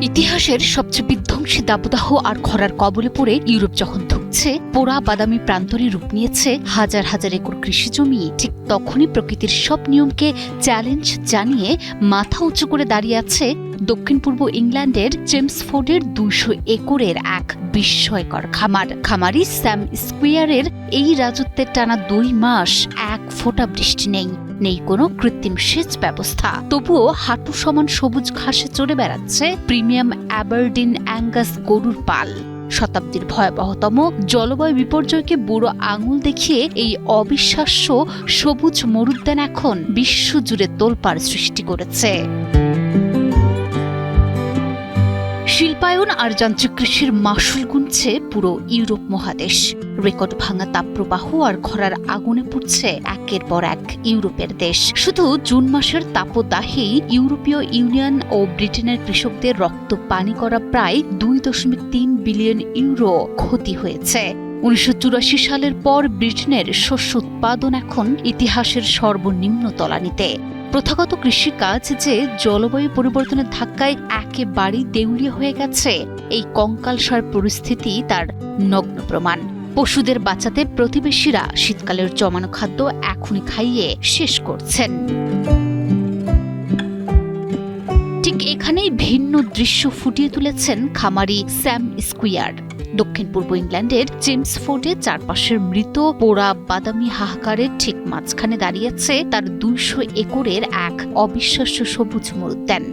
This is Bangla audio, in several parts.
ইতিহাসের সবচেয়ে বিধ্বংসী দাবদাহ আর খরার কবলে পড়ে ইউরোপ যখন ধুঁকছে, পোড়া বাদামি প্রান্তরে রূপ নিয়েছে হাজার হাজার একর কৃষি জমি, ঠিক তখনই প্রকৃতির সব নিয়মকে চ্যালেঞ্জ জানিয়ে মাথা উঁচু করে দাঁড়িয়ে আছে দক্ষিণ পূর্ব ইংল্যান্ডের চেমসফোর্ডের ২০০ একরের এক বিস্ময়কর খামারি স্যাম স্কুয়ারের এই রাজত্বের টানা ২ মাস এক ফোঁটা বৃষ্টি নেই কোনো কৃত্রিম সেচ ব্যবস্থা। তবুও হাঁটু সমান সবুজ ঘাসে চড়ে বেড়াচ্ছে প্রিমিয়াম অ্যাবারডিন অ্যাঙ্গাস গরুর পাল। শতাব্দীর ভয়াবহতম জলবায়ু বিপর্যয়কে বুড়ো আঙুল দেখিয়ে এই অবিশ্বাস্য সবুজ মরুদ্যান এখন বিশ্বজুড়ে তোলপাড় সৃষ্টি করেছে। শিল্পায়ন আর যান্ত্রিক কৃষির মাসুল গুনছে পুরো ইউরোপ মহাদেশ। রেকর্ড ভাঙা তাপপ্রবাহ আর খরার আগুনে পুড়ছে একের পর এক ইউরোপের দেশ। শুধু জুন মাসের তাপদাহেই ইউরোপীয় ইউনিয়ন ও ব্রিটেনের কৃষকদের রক্ত পানি করা প্রায় ২.৩ বিলিয়ন ইউরো ক্ষতি হয়েছে। ১৯৮৪ সালের পর ব্রিটেনের শস্য উৎপাদন এখন ইতিহাসের সর্বনিম্ন তলানিতে। প্রথাগত কৃষিকাজ যে জলবায়ু পরিবর্তনের ধাক্কায় একেবারেই দেউলিয়া হয়ে গেছে, এই কঙ্কালসার পরিস্থিতি তার নগ্ন প্রমাণ। পশুদের বাঁচাতে প্রতিবেশীরা শীতকালের জমানো খাদ্য এখনই খাইয়ে শেষ করছেন। ঠিক এখানেই ভিন্ন দৃশ্য ফুটিয়ে তুলেছেন খামারি স্যাম স্কুয়ার। দক্ষিণ পূর্ব ইংল্যান্ডের চেমসফোর্ডে চারপাশের মৃত পোড়া বাদামি হাহাকারের ঠিক মাঝখানে দাঁড়িয়েছে তার ২০০ একরের এক অবিশ্বাস্য সবুজ মরুদ্যান।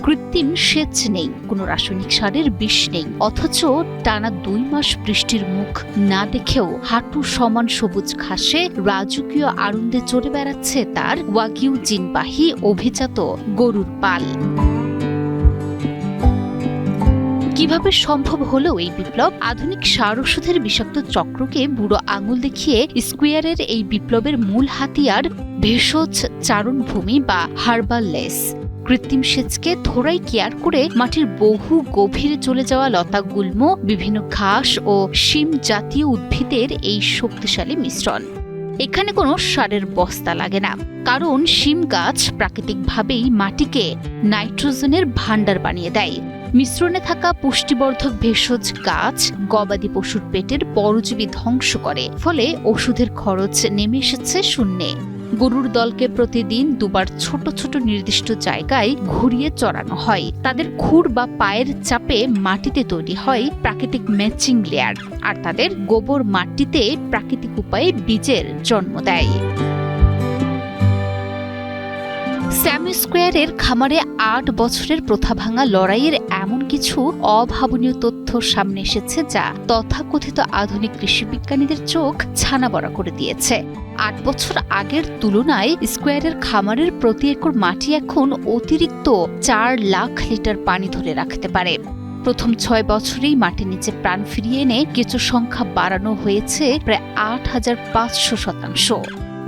কৃত্রিম সেচ নেই, কোনো রাসায়নিক সারের বিষ নেই, অথচ টানা ২ মাস বৃষ্টির মুখ না দেখেও হাঁটু সমান সবুজ ঘাসে রাজকীয় আনন্দে চড়ে বেড়াচ্ছে তার ওয়াগিউ জিনবাহী অভিজাত গরুর পাল। কিভাবে সম্ভব হলো এই বিপ্লব? আধুনিক সার ওষুধের বিষাক্ত চক্রকে বুড়ো আঙুল দেখিয়ে স্কুয়ারের এই বিপ্লবের মূল হাতিয়ার ভেষজ চারণভূমি বা হার্বাল লেস। কৃত্রিম সেচকে থোড়াই কেয়ার করে মাটির বহু গভীরে চলে যাওয়া লতা গুল্ম, বিভিন্ন ঘাস ও শিম জাতীয় উদ্ভিদের এই শক্তিশালী মিশ্রণ। এখানে কোনো সারের বস্তা লাগে না, কারণ শিম গাছ প্রাকৃতিকভাবেই মাটিকে নাইট্রোজেনের ভাণ্ডার বানিয়ে দেয়। মিশ্রণে থাকা পুষ্টিবর্ধক ভেষজ গাছ গবাদি পশুর পেটের পরজীবী ধ্বংস করে, ফলে ওষুধের খরচ নেমে এসেছে শূন্যে। গরুর দলকে প্রতিদিন ২ বার ছোট ছোট নির্দিষ্ট জায়গায় ঘুরিয়ে চড়ানো হয়। তাদের খুর বা পায়ের চাপে মাটিতে তৈরি হয় প্রাকৃতিক ম্যাচিং লেয়ার, আর তাদের গোবর মাটিতে প্রাকৃতিক উপায়ে বীজের জন্ম দেয়। স্যাম স্কুয়ারের খামারে ৮ বছরের প্রথা ভাঙা লড়াইয়ের এমন কিছু অভাবনীয় তথ্য সামনে এসেছে যা তথাকথিত আধুনিক কৃষিবিজ্ঞানীদের চোখ ছানা বড়া করে দিয়েছে। ৮ বছর আগের তুলনায় স্কুয়ারের খামারের প্রতি একর মাটি এখন অতিরিক্ত ৪ লাখ লিটার পানি ধরে রাখতে পারে। প্রথম ৬ বছরেই মাটির নিচে প্রাণ ফিরিয়ে এনে কেঁচো সংখ্যা বাড়ানো হয়েছে প্রায় ৮৫০০%।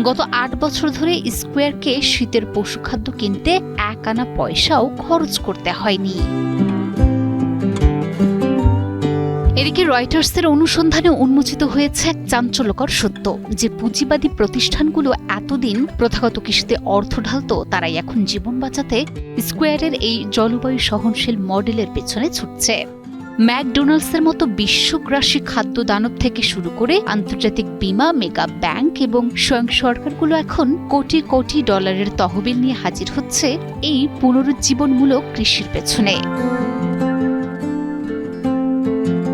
গত ৮ বছর ধরে স্কুয়ারকে শীতের পশুখাদ্য কিনতে ১ আনা পয়সাও খরচ করতে হয়নি। এদিকে রয়টার্সের অনুসন্ধানে উন্মোচিত হয়েছে এক চাঞ্চল্যকর সত্য, যে পুঁজিবাদী প্রতিষ্ঠানগুলো এতদিন প্রথাগত কৃষিতে অর্থ ঢালত, তারাই এখন জীবন বাঁচাতে স্কুয়ারের এই জলবায়ু সহনশীল মডেলের পেছনে ছুটছে। ম্যাকডোনাল্ডসের মতো বিশ্বগ্রাসী খাদ্য দানব থেকে শুরু করে আন্তর্জাতিক বীমা, মেগা ব্যাংক এবং স্বয়ং সরকারগুলো এখন কোটি কোটি ডলারের তহবিল নিয়ে হাজির হচ্ছে এই পুনরুজ্জীবনমূলক কৃষির পেছনে।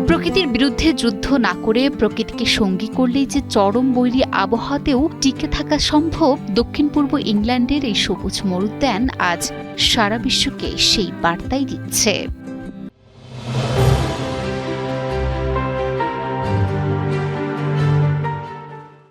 প্রকৃতির বিরুদ্ধে যুদ্ধ না করে প্রকৃতিকে সঙ্গী করলেই যে চরম বৈরী আবহাওয়াতেও টিকে থাকা সম্ভব, দক্ষিণ পূর্ব ইংল্যান্ডের এই সবুজ মরুদ্যান আজ সারা বিশ্বকে সেই বার্তাই দিচ্ছে।